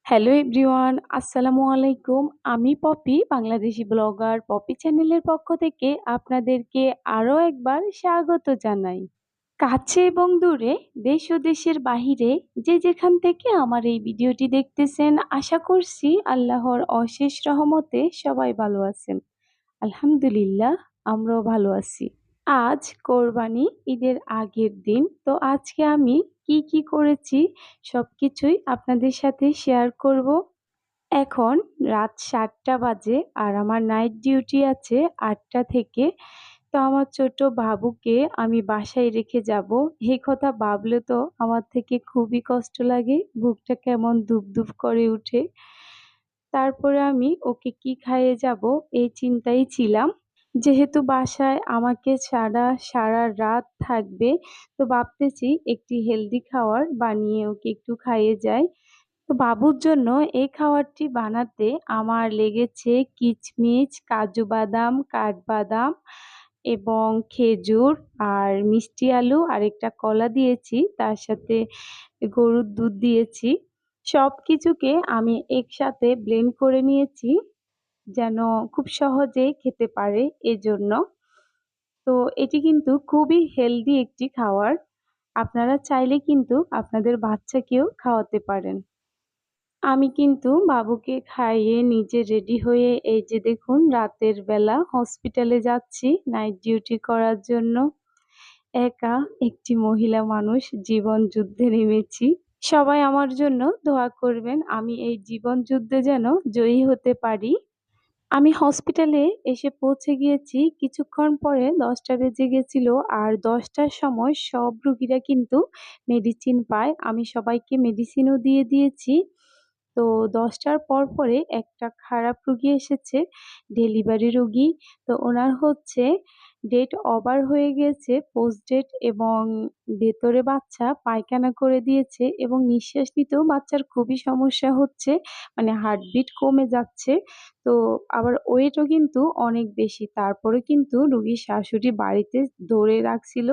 Hello everyone, আসসালামু আলাইকুম। আমি পপি, বাংলাদেশি ব্লগার পপি চ্যানেলের পক্ষ থেকে আপনাদেরকে আরও একবার স্বাগত জানাই। কাছে এবং দূরে, দেশ ও দেশের বাহিরে যে যেখান থেকে আমার এই ভিডিওটি দেখতেছেন, আশা করছি আল্লাহর অশেষ রহমতে সবাই ভালো আছেন। আলহামদুলিল্লাহ, আমরাও ভালো আছি। আজ কোরবানি ঈদের আগের দিন। তো আজকে আমি কি করেছি সবকিছুই আপনাদের সাথে শেয়ার করব। এখন রাত ৭টা বাজে আর আমার নাইট ডিউটি আছে ৮টা থেকে। তো আমার ছোট বাবুকে আমি বাসায় রেখে যাব। এই কথা ভাবলে তো আমার থেকে খুবই কষ্ট লাগে। বুকটা কেমন ধুপধুপ করে উঠে। তারপরে আমি ওকে কি খাইয়ে যাব এই চিন্তায় ছিলাম। যেহেতু বাসায় আমাকে ছাড়া সারা রাত থাকবে, তো ভাবতেছি একটি হেলদি খাবার বানিয়ে ওকে একটু খাইয়ে যাই। তো বাবুর জন্য এই খাবারটি বানাতে আমার লেগেছে কিচমিচ, কাজু বাদাম, কাঠবাদাম এবং খেজুর আর মিষ্টি আলু আর একটা কলা দিয়েছি। তার সাথে গরুর দুধ দিয়েছি। সবকিছুকে আমি একসাথে ব্লেন্ড করে নিয়েছি যেন খুব সহজেই খেতে পারে এজন্য। তো এটি কিন্তু খুবই হেলদি একটি খাবার। আপনারা চাইলে কিন্তু আপনাদের বাচ্চাকেও খাওয়াতে পারেন। আমি কিন্তু বাবুকে খাইয়ে নিজে রেডি হয়ে এই যে দেখুন রাতের বেলা হসপিটালে যাচ্ছি নাইট ডিউটি করার জন্য। একা একটি মহিলা মানুষ জীবন যুদ্ধে নেমেছি। সবাই আমার জন্য দোয়া করবেন আমি এই জীবন যুদ্ধে যেন জয়ী হতে পারি। আমি হসপিটালে এসে পৌঁছে গিয়েছি কিছুক্ষণ পরে 10টা বেজে গেছিল আর 10টার সময় সব রুগীরা কিন্তু মেডিসিন পায়। আমি সবাইকে মেডিসিনও দিয়ে দিয়েছি। তো 10টার পরে একটা খারাপ রুগী এসেছে, ডেলিভারি রুগী। তো ওনার হচ্ছে ডেট ওভার হয়ে গেছে, পোস্ট ডেট, এবং ভেতরে বাচ্চা পায়খানা করে দিয়েছে এবং নিঃশ্বাস নিতেও বাচ্চার খুবই সমস্যা হচ্ছে, মানে হার্টবিট কমে যাচ্ছে। তো আবার ওয়েটও কিন্তু অনেক বেশি। তারপরে কিন্তু রুগীর শাশুড়ি বাড়িতে ধরে রাখছিল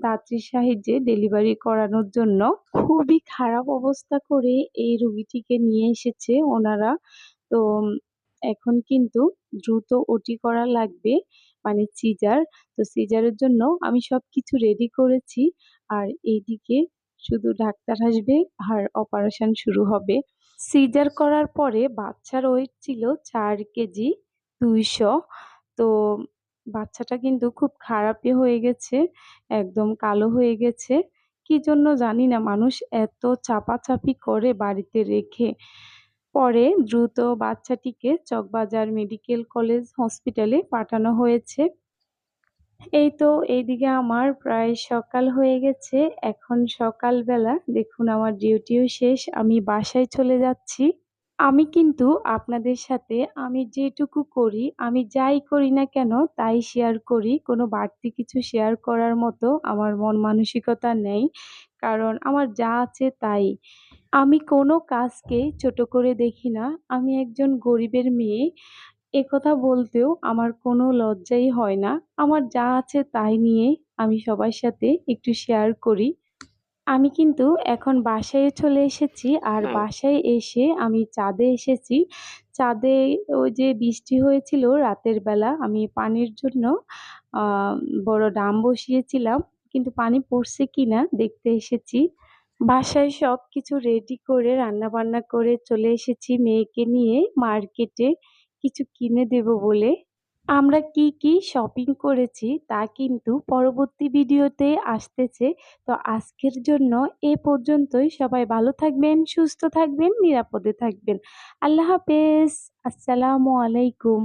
দাত্রীর সাহায্যে ডেলিভারি করানোর জন্য। খুবই খারাপ অবস্থা করে এই রুগীটিকে নিয়ে এসেছে ওনারা। তো এখন কিন্তু দ্রুত ওটি করা লাগবে, মানে সিজার। তো সিজারের জন্য আমি সবকিছু রেডি করেছি আর এইদিকে শুধু ডাক্তার আসবে আর অপারেশন শুরু হবে। সিজার করার পরে বাচ্চার ওয়েট ছিল 4 কেজি 200। তো বাচ্চাটা কিন্তু খুব খারাপই হয়ে গেছে, একদম কালো হয়ে গেছে। কি জন্য জানি না, মানুষ এত চাপাচাপি করে বাড়িতে রেখে। পরে দ্রুত বাচ্চাটিকে চকবাজার মেডিকেল কলেজ হসপিটালে পাঠানো হয়েছে। এই তো এইদিকে আমার প্রায় সকাল হয়ে গেছে। এখন সকালবেলা দেখুন আমার ডিউটিও শেষ, আমি বাসায় চলে যাচ্ছি। আমি কিন্তু আপনাদের সাথে আমি যেটুকু করি, আমি যাই করি না কেন তাই শেয়ার করি। কোনো বাড়তি কিছু শেয়ার করার মতো আমার মন মানসিকতা নেই। কারণ আমার যা আছে তাই। আমি কোনো কাজকেই ছোট করে দেখি না। আমি একজন গরিবের মেয়ে। একথা বলতেও আমার কোনো লজ্জাই হয় না। আমার যা আছে তাই নিয়ে আমি সবার সাথে একটু শেয়ার করি। আমি কিন্তু এখন বাসায় চলে এসেছি আর বাসায় এসে আমি ছাদে এসেছি। ছাদে ওই যে বৃষ্টি হয়েছিল রাতের বেলা, আমি পানির জন্য আহ বড় ড্রাম বসিয়েছিলাম, কিন্তু পানি পড়ছে কিনা দেখতে এসেছি। বাসায় সবকিছু রেডি করে রান্না বান্না করে চলে এসেছি মেয়েকে নিয়ে মার্কেটে কিছু কিনে দেব বলে। আমরা কি শপিং করেছি তা কিন্তু পরবর্তী ভিডিওতে আসতেছে। তো আজকের জন্য এ পর্যন্তই। সবাই ভালো থাকবেন, সুস্থ থাকবেন, নিরাপদে থাকবেন। আল্লাহ হাফেজ। আসসালামু আলাইকুম।